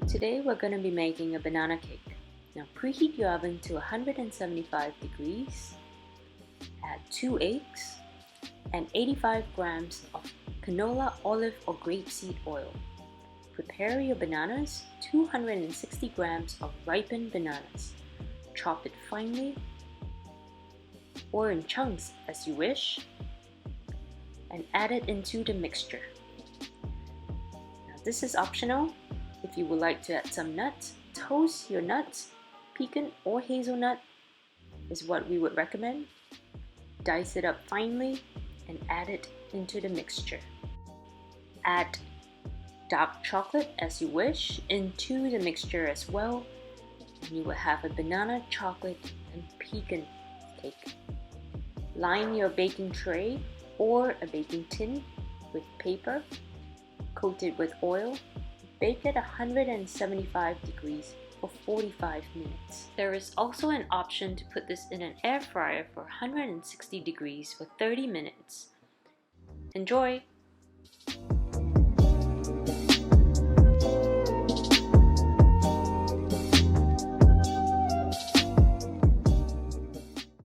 Today we're going to be making a banana cake. Now preheat your oven to 175 degrees, add 2 eggs and 85 grams of canola, olive or grapeseed oil. Prepare your bananas, 260 grams of ripened bananas. Chop it finely or in chunks as you wish and add it into the mixture. Now this is optional. If you would like to add some nuts, toast your nuts. Pecan or hazelnut is what we would recommend. Dice it up finely and add it into the mixture. Add dark chocolate as you wish into the mixture as well, and you will have a banana, chocolate, and pecan cake. Line your baking tray or a baking tin with paper, coat it with oil. Bake at 175 degrees for 45 minutes. There is also an option to put this in an air fryer for 160 degrees for 30 minutes. Enjoy!